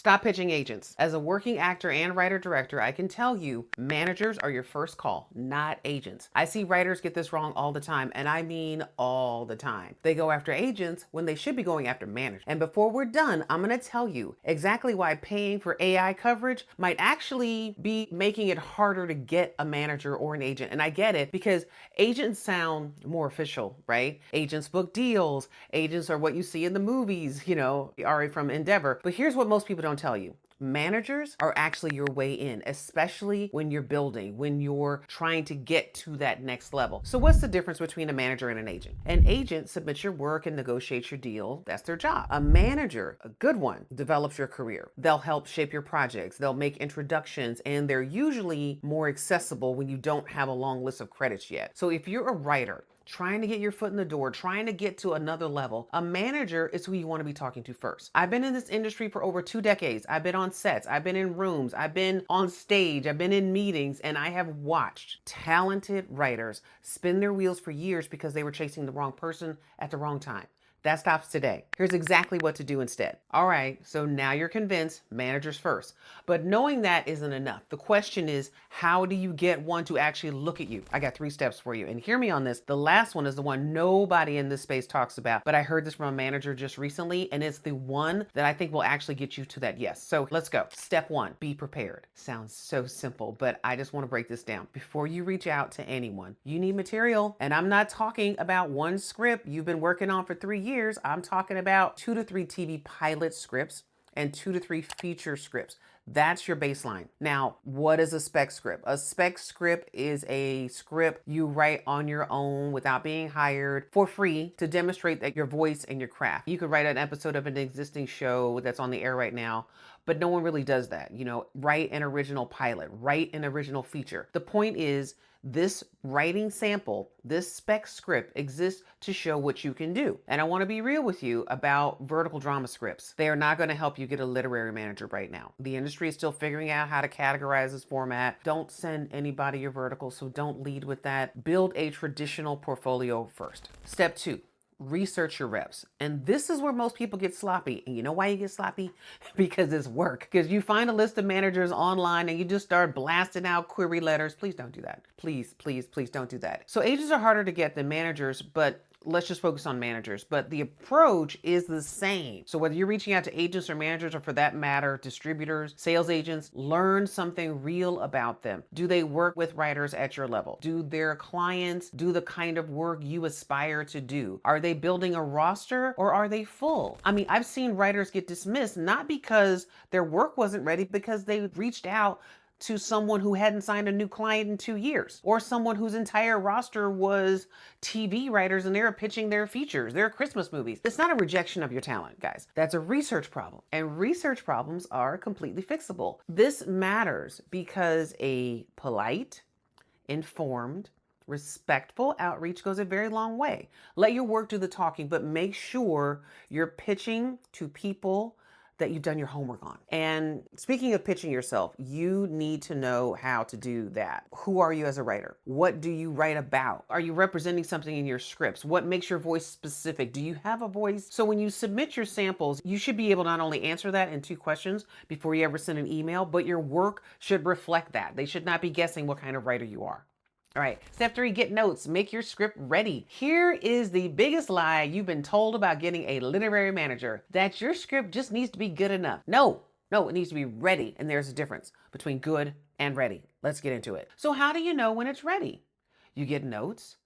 Stop pitching agents. As a working actor and writer-director, I can tell you managers are your first call, not agents. I see writers get this wrong all the time, and I mean all the time. They go after agents when they should be going after managers. And before we're done, I'm gonna tell you exactly why paying for AI coverage might actually be making it harder to get a manager or an agent. And I get it because agents sound more official, right? Agents book deals. Agents are what you see in the movies, Ari from Endeavor. But here's what most people don't tell you. Managers are actually your way in, especially when you're building, when you're trying to get to that next level. So what's the difference between a manager and an agent? An agent submits your work and negotiates your deal. That's their job. A manager, a good one, develops your career. They'll help shape your projects. They'll make introductions, and they're usually more accessible when you don't have a long list of credits yet. So if you're a writer, trying to get your foot in the door, trying to get to another level, a manager is who you want to be talking to first. I've been in this industry for over 2 decades. I've been on sets, I've been in rooms, I've been on stage, I've been in meetings, and I have watched talented writers spin their wheels for years because they were chasing the wrong person at the wrong time. That stops today. Here's exactly what to do instead. All right, so now you're convinced, managers first. But knowing that isn't enough. The question is, how do you get one to actually look at you? I got 3 steps for you. And hear me on this. The last one is the one nobody in this space talks about, but I heard this from a manager just recently, and it's the one that I think will actually get you to that yes. So let's go. Step 1, be prepared. Sounds so simple, but I just want to break this down. Before you reach out to anyone, you need material. And I'm not talking about one script you've been working on for 3 years. I'm talking about 2 to 3 TV pilot scripts and 2 to 3 feature scripts. That's your baseline. Now, what is a spec script? A spec script is a script you write on your own without being hired for free to demonstrate that your voice and your craft. You could write an episode of an existing show that's on the air right now, but no one really does that. Write an original pilot, write an original feature. The point is, this writing sample, this spec script exists to show what you can do. And I want to be real with you about vertical drama scripts. They are not going to help you get a literary manager right now. The industry is still figuring out how to categorize this format. Don't send anybody your vertical, so don't lead with that. Build a traditional portfolio first. Step 2. Research your reps. And this is where most people get sloppy. And you know why you get sloppy? Because it's work. Because you find a list of managers online and you just start blasting out query letters. Please don't do that. Please, please, please don't do that. So agents are harder to get than managers, but let's just focus on managers. But the approach is the same. So whether you're reaching out to agents or managers, or for that matter, distributors, sales agents, learn something real about them. Do they work with writers at your level? Do their clients do the kind of work you aspire to do? Are they building a roster or are they full? I mean, I've seen writers get dismissed, not because their work wasn't ready, because they reached out to someone who hadn't signed a new client in 2 years, or someone whose entire roster was TV writers and they're pitching their features, their Christmas movies. It's not a rejection of your talent, guys. That's a research problem, and research problems are completely fixable. This matters because a polite, informed, respectful outreach goes a very long way. Let your work do the talking, but make sure you're pitching to people that you've done your homework on. And speaking of pitching yourself, you need to know how to do that. Who are you as a writer? What do you write about? Are you representing something in your scripts? What makes your voice specific? Do you have a voice? So when you submit your samples, you should be able to not only answer that in 2 questions before you ever send an email, but your work should reflect that. They should not be guessing what kind of writer you are. All right, step 3, get notes. Make your script ready. Here is the biggest lie you've been told about getting a literary manager, that your script just needs to be good enough. No, it needs to be ready. And there's a difference between good and ready. Let's get into it. So how do you know when it's ready? You get notes,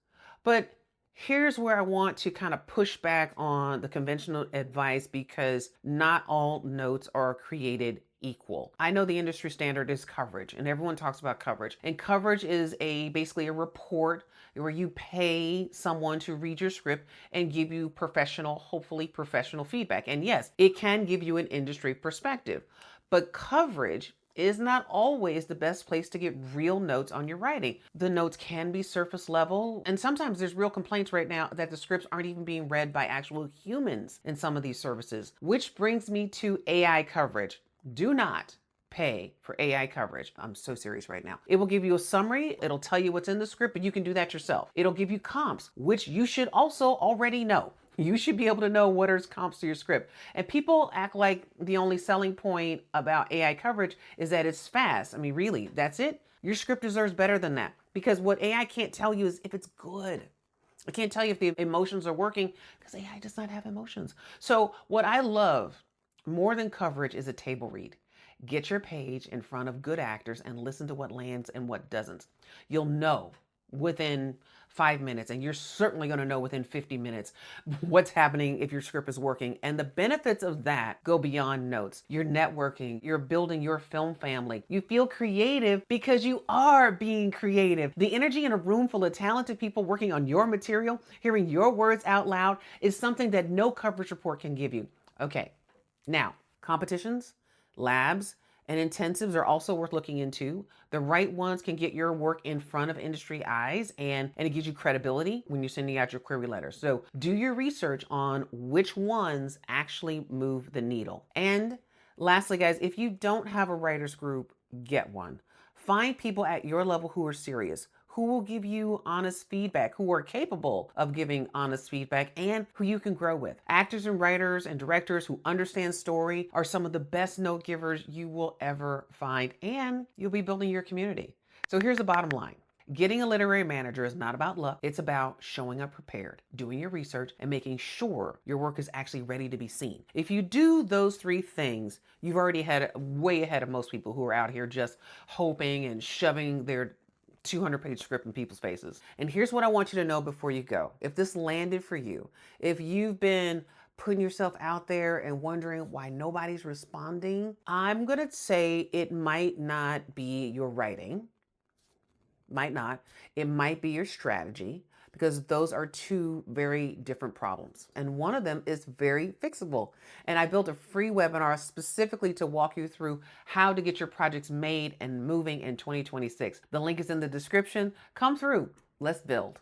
but here's where I want to kind of push back on the conventional advice, because not all notes are created equal. I know the industry standard is coverage, and everyone talks about coverage. And coverage is basically a report where you pay someone to read your script and give you hopefully professional feedback. And yes, it can give you an industry perspective, but coverage is not always the best place to get real notes on your writing. The notes can be surface level, and sometimes there's real complaints right now that the scripts aren't even being read by actual humans in some of these services. Which brings me to AI coverage. Do not pay for AI coverage. I'm so serious right now. It will give you a summary. It'll tell you what's in the script, but you can do that yourself. It'll give you comps, which you should also already know. You should be able to know what are comps to your script. And people act like the only selling point about AI coverage is that it's fast. I mean, really, that's it? Your script deserves better than that. Because what AI can't tell you is if it's good. I can't tell you if the emotions are working because AI does not have emotions. So, what I love more than coverage is a table read. Get your page in front of good actors and listen to what lands and what doesn't. You'll know within 5 minutes, and you're certainly going to know within 50 minutes what's happening if your script is working. And the benefits of that go beyond notes. You're networking, you're building your film family. You feel creative because you are being creative. The energy in a room full of talented people working on your material, hearing your words out loud, is something that no coverage report can give you. Okay, now, competitions, labs, and intensives are also worth looking into. The right ones can get your work in front of industry eyes, and it gives you credibility when you're sending out your query letters. So do your research on which ones actually move the needle. And lastly, guys, if you don't have a writers group, get one. Find people at your level who are serious, who will give you honest feedback, who are capable of giving honest feedback, and who you can grow with. Actors and writers and directors who understand story are some of the best note givers you will ever find, and you'll be building your community. So here's the bottom line. Getting a literary manager is not about luck. It's about showing up prepared, doing your research, and making sure your work is actually ready to be seen. If you do those three things, you've already had way ahead of most people who are out here just hoping and shoving their 200-page script in people's faces. And here's what I want you to know before you go. If this landed for you, if you've been putting yourself out there and wondering why nobody's responding, I'm going to say it might not be your writing. Might not. It might be your strategy, because those are two very different problems. And one of them is very fixable. And I built a free webinar specifically to walk you through how to get your projects made and moving in 2026. The link is in the description. Come through. Let's build.